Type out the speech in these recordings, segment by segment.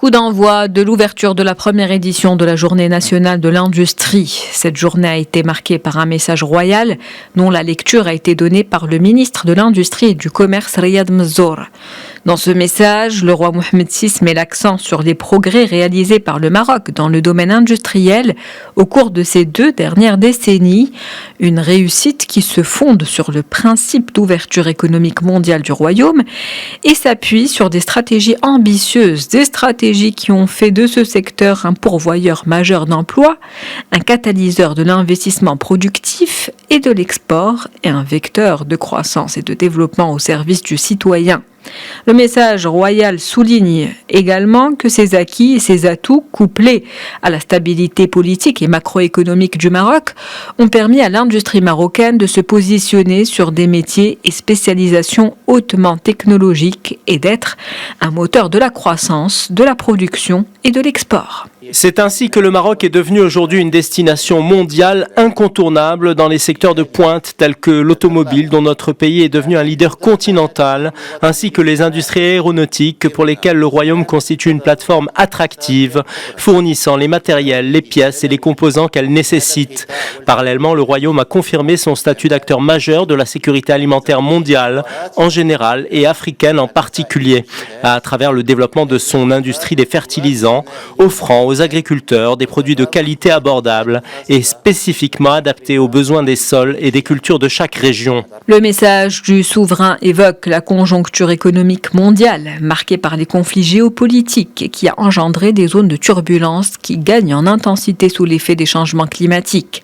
Coup d'envoi de l'ouverture de la première édition de la Journée nationale de l'industrie. Cette journée a été marquée par un message royal dont la lecture a été donnée par le ministre de l'Industrie et du Commerce, Riyad Manzour. Dans ce message, le roi Mohammed VI met l'accent sur les progrès réalisés par le Maroc dans le domaine industriel au cours de ces 2 dernières décennies. Une réussite qui se fonde sur le principe d'ouverture économique mondiale du royaume et s'appuie sur des stratégies ambitieuses, des stratégies qui ont fait de ce secteur un pourvoyeur majeur d'emplois, un catalyseur de l'investissement productif et de l'export et un vecteur de croissance et de développement au service du citoyen. Le message royal souligne également que ces acquis et ces atouts, couplés à la stabilité politique et macroéconomique du Maroc, ont permis à l'industrie marocaine de se positionner sur des métiers et spécialisations hautement technologiques et d'être un moteur de la croissance, de la production et de l'export. C'est ainsi que le Maroc est devenu aujourd'hui une destination mondiale incontournable dans les secteurs de pointe tels que l'automobile dont notre pays est devenu un leader continental, ainsi que les industries aéronautiques pour lesquelles le royaume constitue une plateforme attractive, fournissant les matériels, les pièces et les composants qu'elle nécessite. Parallèlement, le royaume a confirmé son statut d'acteur majeur de la sécurité alimentaire mondiale en général et africaine en particulier, à travers le développement de son industrie des fertilisants, offrant aux agriculteurs des produits de qualité abordables et spécifiquement adaptés aux besoins des sols et des cultures de chaque région. Le message du souverain évoque la conjoncture économique mondiale, marquée par les conflits géopolitiques qui a engendré des zones de turbulence qui gagnent en intensité sous l'effet des changements climatiques.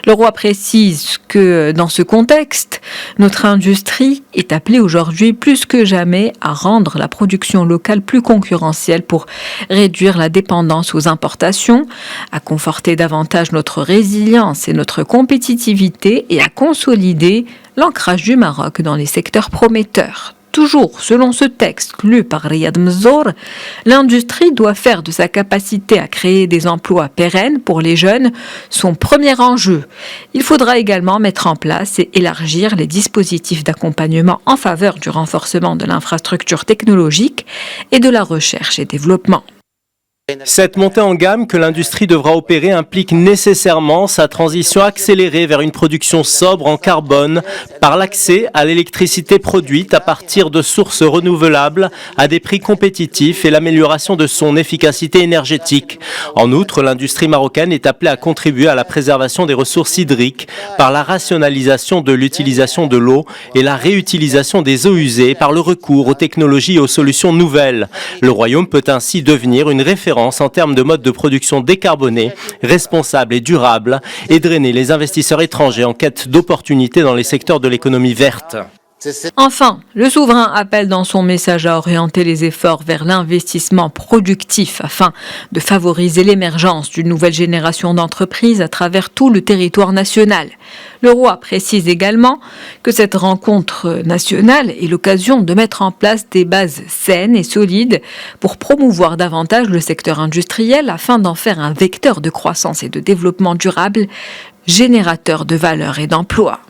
Le roi précise que dans ce contexte, notre industrie est appelée aujourd'hui plus que jamais à rendre la production locale plus concurrentielle pour réduire la dépendance aux importations, à conforter davantage notre résilience et notre compétitivité et à consolider l'ancrage du Maroc dans les secteurs prometteurs. Toujours selon ce texte lu par Riyad Manzour, l'industrie doit faire de sa capacité à créer des emplois pérennes pour les jeunes son premier enjeu. Il faudra également mettre en place et élargir les dispositifs d'accompagnement en faveur du renforcement de l'infrastructure technologique et de la recherche et développement. Cette montée en gamme que l'industrie devra opérer implique nécessairement sa transition accélérée vers une production sobre en carbone par l'accès à l'électricité produite à partir de sources renouvelables à des prix compétitifs et l'amélioration de son efficacité énergétique. En outre, l'industrie marocaine est appelée à contribuer à la préservation des ressources hydriques par la rationalisation de l'utilisation de l'eau et la réutilisation des eaux usées par le recours aux technologies et aux solutions nouvelles. Le royaume peut ainsi devenir une référence en termes de mode de production décarboné, responsable et durable, et drainer les investisseurs étrangers en quête d'opportunités dans les secteurs de l'économie verte. Enfin, le souverain appelle dans son message à orienter les efforts vers l'investissement productif afin de favoriser l'émergence d'une nouvelle génération d'entreprises à travers tout le territoire national. Le roi précise également que cette rencontre nationale est l'occasion de mettre en place des bases saines et solides pour promouvoir davantage le secteur industriel afin d'en faire un vecteur de croissance et de développement durable, générateur de valeur et d'emplois.